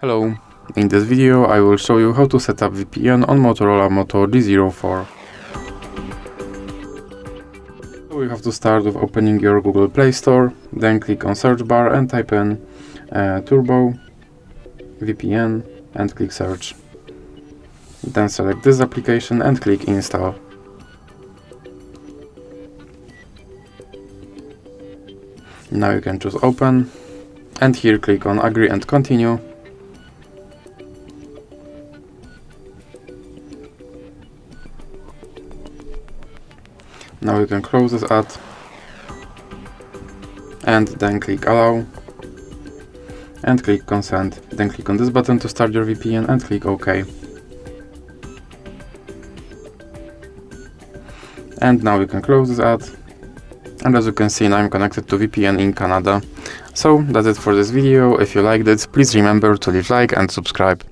Hello, in this video I will show you how to set up VPN on Motorola Moto G04. So we have to start with opening your Google Play Store, then click on search bar and type in Turbo VPN and click search. Then select this application and click install. Now you can choose open and here click on agree and continue. Now you can close this ad and then click allow and click consent. Then click on this button to start your VPN and click OK. And now you can close this ad. And as you can see, now I'm connected to VPN in Canada. So that's it for this video. If you liked it, please remember to leave a like and subscribe.